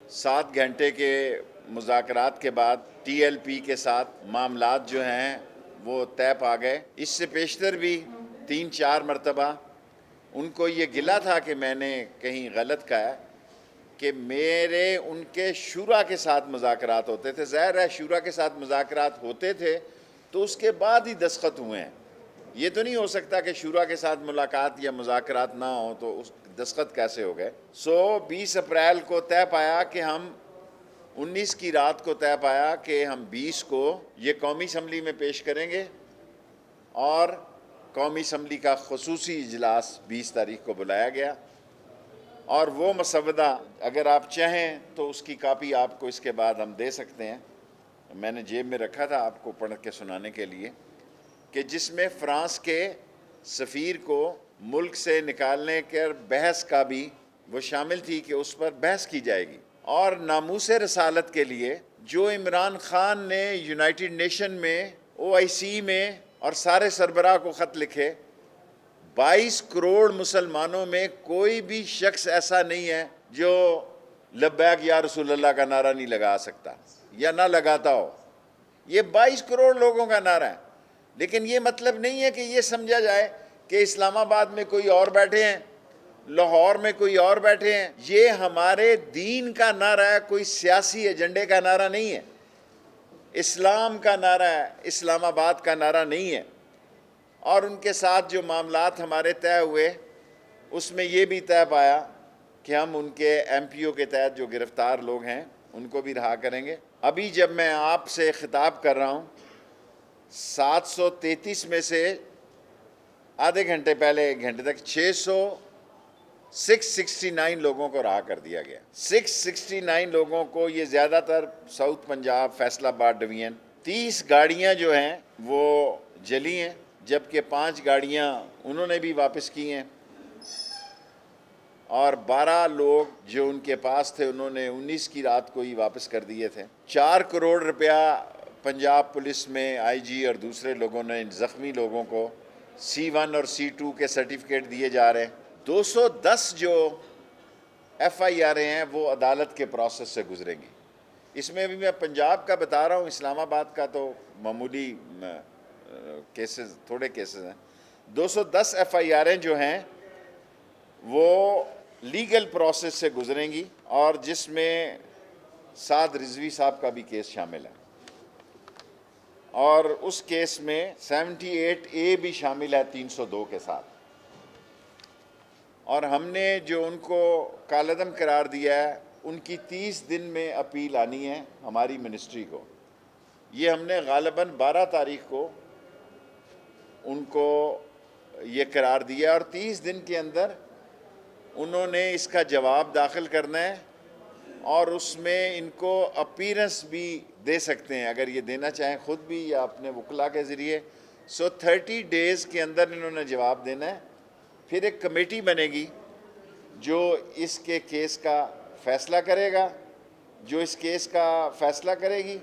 7 گھنٹے کے مذاکرات کے بعد ٹی ایل پی کے ساتھ معاملات جو ہیں وہ طے پا گئے۔ اس سے پیشتر بھی 3-4 مرتبہ ان کو یہ گلہ تھا کہ میں نے کہیں غلط کہا کہ میرے ان کے شورا کے ساتھ مذاکرات ہوتے تھے۔ ظاہر ہے شورا کے ساتھ مذاکرات ہوتے تھے تو اس کے بعد ہی دستخط ہوئے ہیں۔ یہ تو نہیں ہو سکتا کہ شورا کے ساتھ ملاقات یا مذاکرات نہ ہوں تو اس دستخط کیسے ہو گئے۔ 20 اپریل کو طے پایا کہ ہم 19 کی رات کو طے پایا کہ ہم 20 کو یہ قومی اسمبلی میں پیش کریں گے اور قومی اسمبلی کا خصوصی اجلاس 20 تاریخ کو بلایا گیا، اور وہ مسودہ اگر آپ چاہیں تو اس کی کاپی آپ کو اس کے بعد ہم دے سکتے ہیں۔ میں نے جیب میں رکھا تھا آپ کو پڑھ کے سنانے کے لیے، کہ جس میں فرانس کے سفیر کو ملک سے نکالنے کے بحث کا بھی وہ شامل تھی کہ اس پر بحث کی جائے گی، اور ناموس رسالت کے لیے جو عمران خان نے یونائٹڈ نیشن میں OIC میں اور سارے سربراہ کو خط لکھے، 22 کروڑ مسلمانوں میں کوئی بھی شخص ایسا نہیں ہے جو لبیک یا رسول اللہ کا نعرہ نہیں لگا سکتا یا نہ لگاتا ہو۔ یہ 22 کروڑ لوگوں کا نعرہ ہے، لیکن یہ مطلب نہیں ہے کہ یہ سمجھا جائے کہ اسلام آباد میں کوئی اور بیٹھے ہیں، لاہور میں کوئی اور بیٹھے ہیں۔ یہ ہمارے دین کا نعرہ ہے، کوئی سیاسی ایجنڈے کا نعرہ نہیں ہے، اسلام کا نعرہ ہے، اسلام آباد کا نعرہ نہیں ہے۔ اور ان کے ساتھ جو معاملات ہمارے طے ہوئے اس میں یہ بھی طے پایا کہ ہم ان کے MPO کے تحت جو گرفتار لوگ ہیں ان کو بھی رہا کریں گے۔ ابھی جب میں آپ سے خطاب کر رہا ہوں 733 میں سے آدھے گھنٹے پہلے 1 گھنٹے تک 669 لوگوں کو رہا کر دیا گیا۔ 669 لوگوں کو، یہ زیادہ تر ساؤتھ پنجاب، فیصل آباد ڈویژن۔ 30 گاڑیاں جو ہیں وہ جلی ہیں، جبکہ 5 گاڑیاں انہوں نے بھی واپس کی ہیں، اور 12 لوگ جو ان کے پاس تھے انہوں نے 19 کی رات کو ہی واپس کر دیے تھے۔ 4 کروڑ روپیہ پنجاب پولیس میں IG اور دوسرے لوگوں نے زخمی لوگوں کو C1 اور C2 کے سرٹیفکیٹ دیے جا رہے ہیں۔ 210 جو FIR ہیں وہ عدالت کے پروسیس سے گزریں گی۔ اس میں بھی میں پنجاب کا بتا رہا ہوں، اسلام آباد کا تو معمولی کیسز، تھوڑے کیسز ہیں۔ 210 FIR جو ہیں وہ لیگل پروسیس سے گزریں گی، اور جس میں سعد رضوی صاحب کا بھی کیس شامل ہے، اور اس کیس میں 78A بھی شامل ہے 302 کے ساتھ۔ اور ہم نے جو ان کو کالعدم قرار دیا ہے ان کی 30 دن میں اپیل آنی ہے ہماری منسٹری کو۔ یہ ہم نے غالباً 12 تاریخ کو ان کو یہ قرار دیا، اور 30 دن کے اندر انہوں نے اس کا جواب داخل کرنا ہے، اور اس میں ان کو اپیرنس بھی دے سکتے ہیں اگر یہ دینا چاہیں خود بھی یا اپنے وکلاء کے ذریعے۔ 30 ڈیز کے اندر انہوں نے جواب دینا ہے۔ پھر ایک کمیٹی بنے گی جو اس کے کیس کا فیصلہ کرے گا، کرے گی۔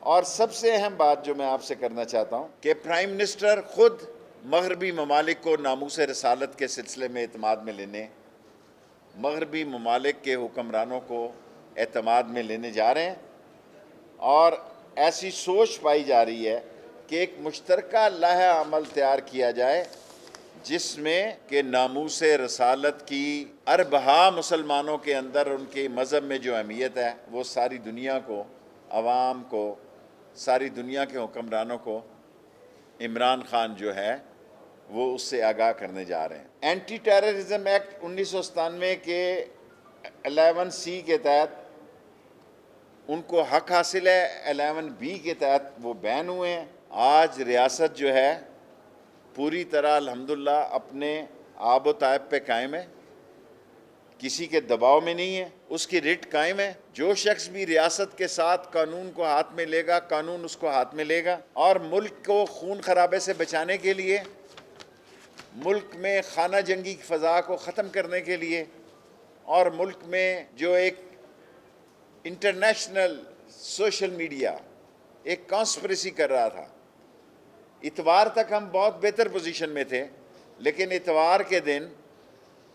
اور سب سے اہم بات جو میں آپ سے کرنا چاہتا ہوں کہ پرائم منسٹر خود مغربی ممالک کو ناموس رسالت کے سلسلے میں اعتماد میں لینے، مغربی ممالک کے حکمرانوں کو اعتماد میں لینے جا رہے ہیں، اور ایسی سوچ پائی جا رہی ہے کہ ایک مشترکہ لائحہ عمل تیار کیا جائے جس میں کہ ناموس رسالت کی اربہا مسلمانوں کے اندر ان کے مذہب میں جو اہمیت ہے وہ ساری دنیا کو، عوام کو، ساری دنیا کے حکمرانوں کو عمران خان جو ہے وہ اس سے آگاہ کرنے جا رہے ہیں۔ اینٹی ٹیررزم ایکٹ 1997 کے 11C کے تحت ان کو حق حاصل ہے، 11B کے تحت وہ بین ہوئے ہیں۔ آج ریاست جو ہے پوری طرح الحمدللہ اپنے آب و تاب پہ قائم ہے، کسی کے دباؤ میں نہیں ہے، اس کی رٹ قائم ہے۔ جو شخص بھی ریاست کے ساتھ قانون کو ہاتھ میں لے گا، قانون اس کو ہاتھ میں لے گا، اور ملک کو خون خرابے سے بچانے کے لیے، ملک میں خانہ جنگی کی فضا کو ختم کرنے کے لیے، اور ملک میں جو ایک انٹرنیشنل سوشل میڈیا ایک کانسپریسی کر رہا تھا۔ اتوار تک ہم بہت بہتر پوزیشن میں تھے، لیکن اتوار کے دن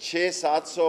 600-700